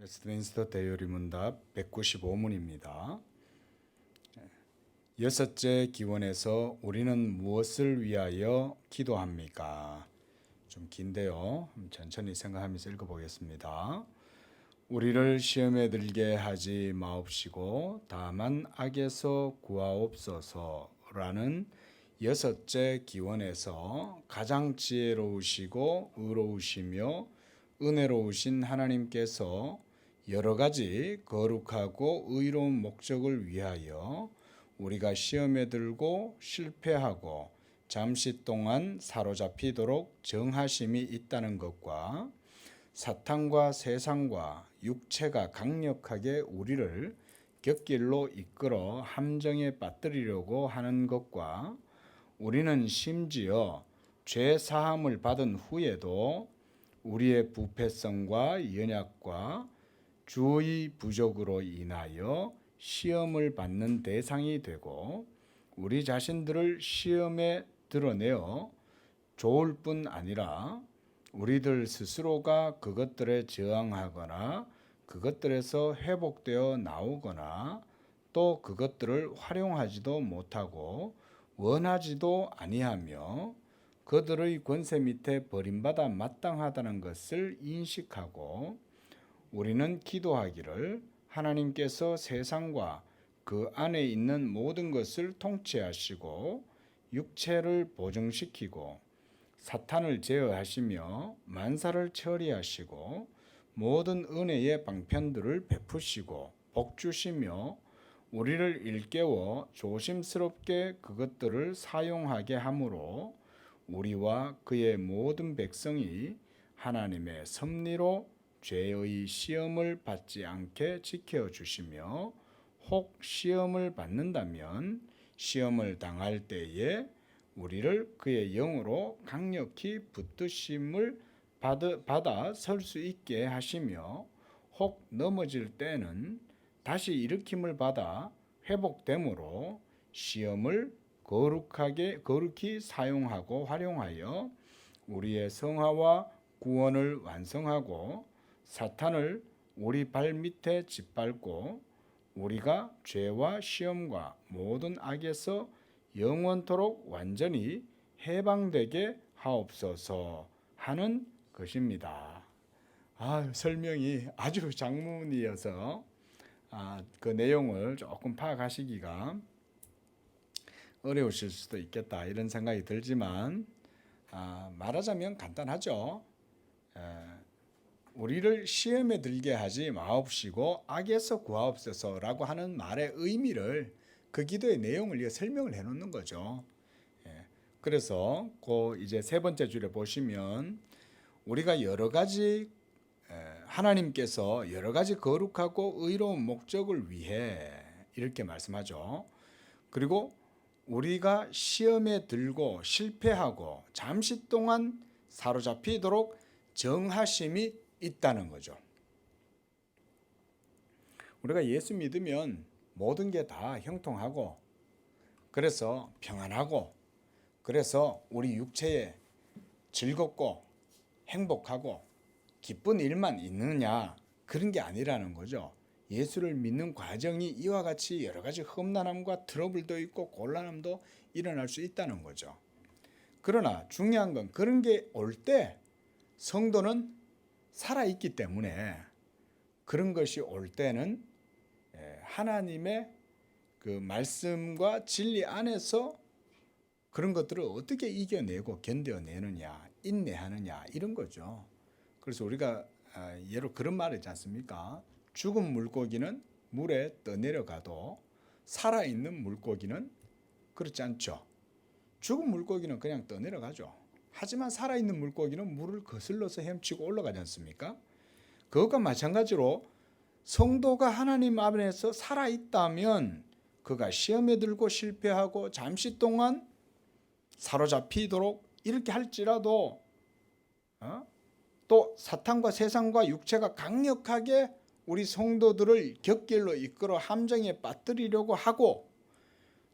웨스트민스터 대요리문답 195문입니다. 여섯째 기원에서 우리는 무엇을 위하여 기도합니까? 좀 긴데요. 천천히 생각하면서 읽어보겠습니다. 우리를 시험에 들게 하지 마옵시고 다만 악에서 구하옵소서라는 여섯째 기원에서 가장 지혜로우시고 의로우시며 은혜로우신 하나님께서 여러 가지 거룩하고 의로운 목적을 위하여 우리가 시험에 들고 실패하고 잠시 동안 사로잡히도록 정하심이 있다는 것과 사탄과 세상과 육체가 강력하게 우리를 곁길로 이끌어 함정에 빠뜨리려고 하는 것과 우리는 심지어 죄 사함을 받은 후에도 우리의 부패성과 연약과 주의 부족으로 인하여 시험을 받는 대상이 되고 우리 자신들을 시험에 드러내어 좋을 뿐 아니라 우리들 스스로가 그것들에 저항하거나 그것들에서 회복되어 나오거나 또 그것들을 활용하지도 못하고 원하지도 아니하며 그들의 권세 밑에 버림받아 마땅하다는 것을 인식하고 우리는 기도하기를 하나님께서 세상과 그 안에 있는 모든 것을 통치하시고 육체를 보증시키고 사탄을 제어하시며 만사를 처리하시고 모든 은혜의 방편들을 베푸시고 복주시며 우리를 일깨워 조심스럽게 그것들을 사용하게 하므로 우리와 그의 모든 백성이 하나님의 섭리로 죄의 시험을 받지 않게 지켜주시며 혹 시험을 받는다면 시험을 당할 때에 우리를 그의 영으로 강력히 붙드심을 받아 설 수 있게 하시며 혹 넘어질 때는 다시 일으킴을 받아 회복됨으로 시험을 거룩히 사용하고 활용하여 우리의 성화와 구원을 완성하고 사탄을 우리 발 밑에 짓밟고 우리가 죄와 시험과 모든 악에서 영원토록 완전히 해방되게 하옵소서 하는 것입니다. 설명이 아주 장문이어서 그 내용을 조금 파악하시기가 어려우실 수도 있겠다 이런 생각이 들지만 말하자면 간단하죠. 우리를 시험에 들게 하지 마옵시고 악에서 구하옵소서라고 하는 말의 의미를 그 기도의 내용을 설명을 해놓는 거죠. 그래서 이제 세 번째 줄에 보시면 우리가 여러 가지 하나님께서 여러 가지 거룩하고 의로운 목적을 위해 이렇게 말씀하죠. 그리고 우리가 시험에 들고 실패하고 잠시 동안 사로잡히도록 정하심이 있다는 거죠. 우리가 예수 믿으면 모든 게 다 형통하고 그래서 평안하고 그래서 우리 육체에 즐겁고 행복하고 기쁜 일만 있느냐 그런 게 아니라는 거죠. 예수를 믿는 과정이 이와 같이 여러 가지 험난함과 트러블도 있고 곤란함도 일어날 수 있다는 거죠. 그러나 중요한 건 그런 게 올 때 성도는 살아있기 때문에 그런 것이 올 때는 하나님의 그 말씀과 진리 안에서 그런 것들을 어떻게 이겨내고 견뎌내느냐 인내하느냐 이런 거죠. 그래서 우리가 예로 그런 말 있지 않습니까? 죽은 물고기는 물에 떠내려가도 살아있는 물고기는 그렇지 않죠. 죽은 물고기는 그냥 떠내려가죠. 하지만 살아있는 물고기는 물을 거슬러서 헤엄치고 올라가지 않습니까? 그것과 마찬가지로 성도가 하나님 안에서 살아있다면 그가 시험에 들고 실패하고 잠시 동안 사로잡히도록 이렇게 할지라도 또 사탄과 세상과 육체가 강력하게 우리 성도들을 곁길로 이끌어 함정에 빠뜨리려고 하고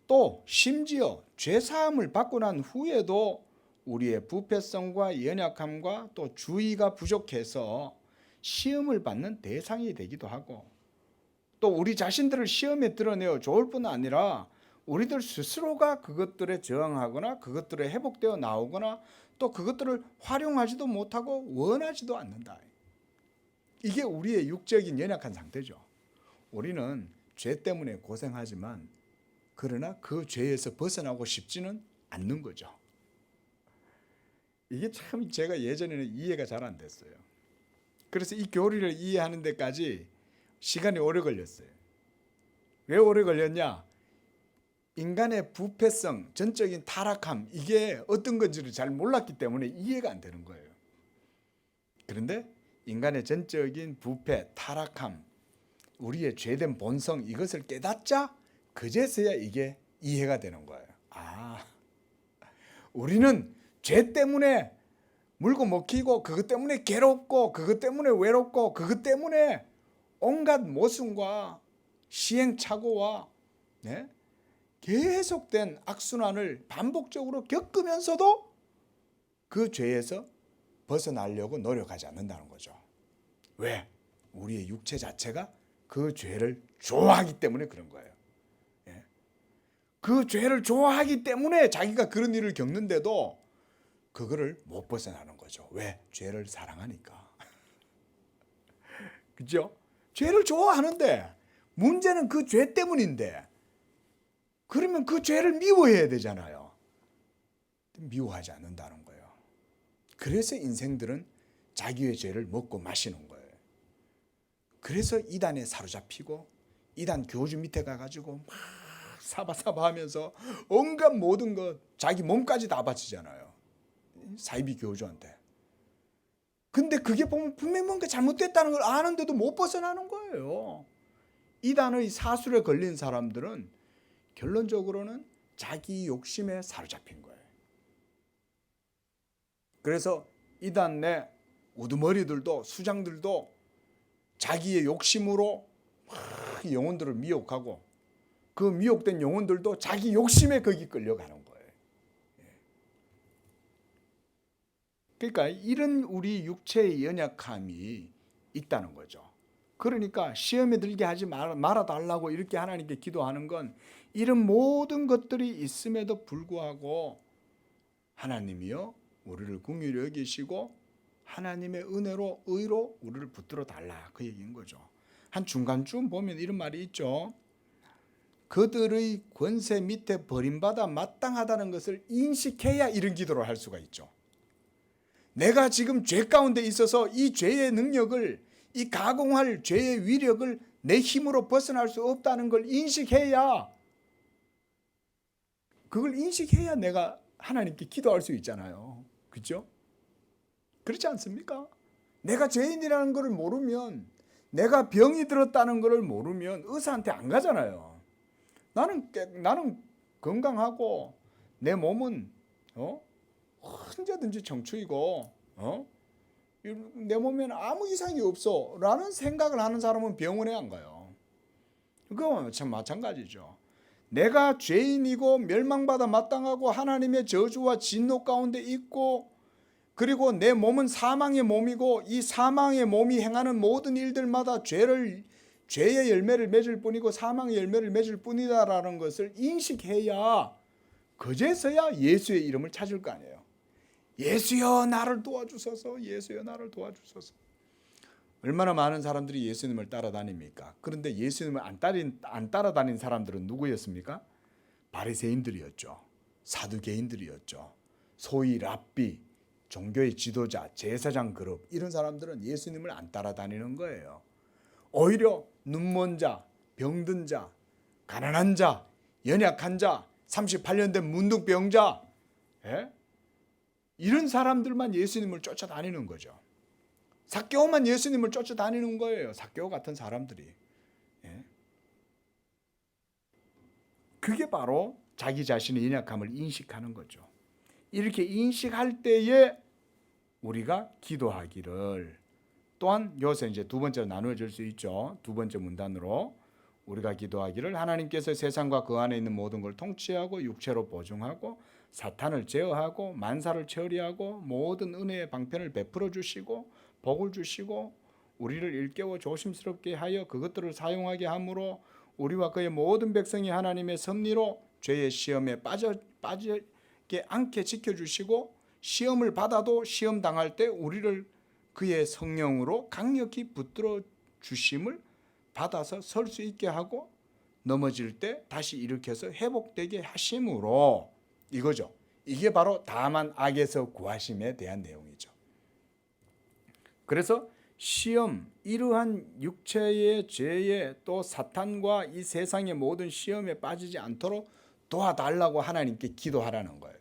또 심지어 죄사함을 받고 난 후에도 우리의 부패성과 연약함과 또 주의가 부족해서 시험을 받는 대상이 되기도 하고, 또 우리 자신들을 시험에 드러내어 좋을 뿐 아니라 우리들 스스로가 그것들에 저항하거나 그것들에 회복되어 나오거나 또 그것들을 활용하지도 못하고 원하지도 않는다. 이게 우리의 육적인 연약한 상태죠. 우리는 죄 때문에 고생하지만 그러나 그 죄에서 벗어나고 싶지는 않는 거죠. 이게 참 제가 예전에는 이해가 잘 안 됐어요. 그래서 이 교리를 이해하는 데까지 시간이 오래 걸렸어요. 왜 오래 걸렸냐? 인간의 부패성, 전적인 타락함, 이게 어떤 건지를 잘 몰랐기 때문에 이해가 안 되는 거예요. 그런데 인간의 전적인 부패, 타락함, 우리의 죄된 본성, 이것을 깨닫자 그제서야 이게 이해가 되는 거예요. 우리는 죄 때문에 물고 먹히고 그것 때문에 괴롭고 그것 때문에 외롭고 그것 때문에 온갖 모순과 시행착오와 계속된 악순환을 반복적으로 겪으면서도 그 죄에서 벗어나려고 노력하지 않는다는 거죠. 왜? 우리의 육체 자체가 그 죄를 좋아하기 때문에 그런 거예요. 그 죄를 좋아하기 때문에 자기가 그런 일을 겪는데도 그거를 못 벗어나는 거죠. 왜? 죄를 사랑하니까. 그죠? 죄를 좋아하는데 문제는 그 죄 때문인데, 그러면 그 죄를 미워해야 되잖아요. 미워하지 않는다는 거예요. 그래서 인생들은 자기의 죄를 먹고 마시는 거예요. 그래서 이단에 사로잡히고 이단 교주 밑에 가가지고 막 사바사바 하면서 온갖 모든 것, 자기 몸까지 다 바치잖아요. 사이비 교주한테. 근데 그게 보면 분명히 뭔가 잘못됐다는 걸 아는데도 못 벗어나는 거예요. 이단의 사술에 걸린 사람들은 결론적으로는 자기 욕심에 사로잡힌 거예요. 그래서 이단 내 우두머리들도 수장들도 자기의 욕심으로 막 영혼들을 미혹하고 그 미혹된 영혼들도 자기 욕심에 거기 끌려가는 거예요. 그러니까 이런 우리 육체의 연약함이 있다는 거죠. 그러니까 시험에 들게 하지 말아달라고 이렇게 하나님께 기도하는 건 이런 모든 것들이 있음에도 불구하고 하나님이요 우리를 긍휼히 여기시고 하나님의 은혜로 의로 우리를 붙들어 달라, 그 얘기인 거죠. 한 중간쯤 보면 이런 말이 있죠. 그들의 권세 밑에 버림받아 마땅하다는 것을 인식해야 이런 기도를 할 수가 있죠. 내가 지금 죄 가운데 있어서 이 죄의 능력을, 이 가공할 죄의 위력을 내 힘으로 벗어날 수 없다는 걸 인식해야, 그걸 인식해야 내가 하나님께 기도할 수 있잖아요. 그렇죠? 그렇지 않습니까? 내가 죄인이라는 것을 모르면, 내가 병이 들었다는 것을 모르면 의사한테 안 가잖아요. 나는 건강하고 내 몸은 언제든지 청춘이고 내 몸에는 아무 이상이 없어 라는 생각을 하는 사람은 병원에 안 가요. 그거 참 마찬가지죠. 내가 죄인이고 멸망받아 마땅하고 하나님의 저주와 진노 가운데 있고, 그리고 내 몸은 사망의 몸이고 이 사망의 몸이 행하는 모든 일들마다 죄의 열매를 맺을 뿐이고 사망의 열매를 맺을 뿐이다라는 것을 인식해야 그제서야 예수의 이름을 찾을 거 아니에요. 예수여 나를 도와주소서, 예수여 나를 도와주소서. 얼마나 많은 사람들이 예수님을 따라다닙니까? 그런데 예수님을 안 따라다닌 사람들은 누구였습니까? 바리새인들이었죠. 사두개인들이었죠. 소위 랍비, 종교의 지도자, 제사장 그룹, 이런 사람들은 예수님을 안 따라다니는 거예요. 오히려 눈먼 자, 병든 자, 가난한 자, 연약한 자, 38년 된 문둥병자, 이런 사람들만 예수님을 쫓아다니는 거죠. 삭개오만 예수님을 쫓아다니는 거예요. 삭개오 같은 사람들이. 그게 바로 자기 자신의 연약함을 인식하는 거죠. 이렇게 인식할 때에 우리가 기도하기를, 또한 여기서 이제 두 번째로 나누어질 수 있죠. 두 번째 문단으로 우리가 기도하기를 하나님께서 세상과 그 안에 있는 모든 걸 통치하고 육체로 보증하고 사탄을 제어하고 만사를 처리하고 모든 은혜의 방편을 베풀어 주시고 복을 주시고 우리를 일깨워 조심스럽게 하여 그것들을 사용하게 함으로 우리와 그의 모든 백성이 하나님의 섭리로 죄의 시험에 빠지게 않게 지켜주시고 시험을 받아도 시험 당할 때 우리를 그의 성령으로 강력히 붙들어 주심을 받아서 설 수 있게 하고 넘어질 때 다시 일으켜서 회복되게 하심으로 이거죠. 이게 바로 다만 악에서 구하심에 대한 내용이죠. 그래서 시험, 이러한 육체의 죄에 또 사탄과 이 세상의 모든 시험에 빠지지 않도록 도와달라고 하나님께 기도하라는 거예요.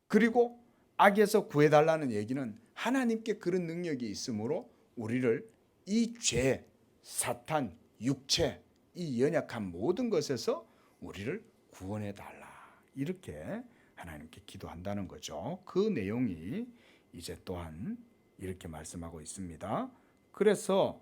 그리고 악에서 구해달라는 얘기는 하나님께 그런 능력이 있으므로 우리를 이 죄, 사탄, 육체, 이 연약한 모든 것에서 우리를 구원해달라. 이렇게 하나님께 기도한다는 거죠. 그 내용이 이제 또한 이렇게 말씀하고 있습니다. 그래서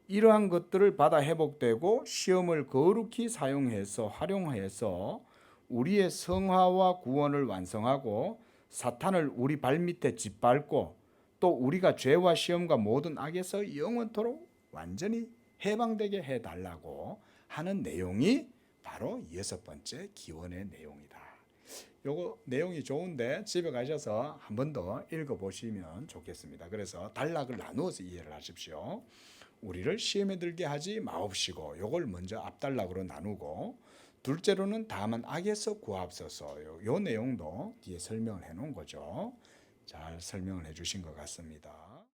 이러한 것들을 받아 회복되고 시험을 거룩히 사용해서 활용해서 우리의 성화와 구원을 완성하고 사탄을 우리 발밑에 짓밟고 또 우리가 죄와 시험과 모든 악에서 영원토록 완전히 해방되게 해달라고 하는 내용이 바로 6번째 기원의 내용이다. 요거 내용이 좋은데 집에 가셔서 한 번 더 읽어보시면 좋겠습니다. 그래서 단락을 나누어서 이해를 하십시오. 우리를 시험에 들게 하지 마옵시고 요걸 먼저 앞단락으로 나누고 둘째로는 다만 악에서 구하옵소서. 요 내용도 뒤에 설명을 해놓은 거죠. 잘 설명을 해주신 것 같습니다.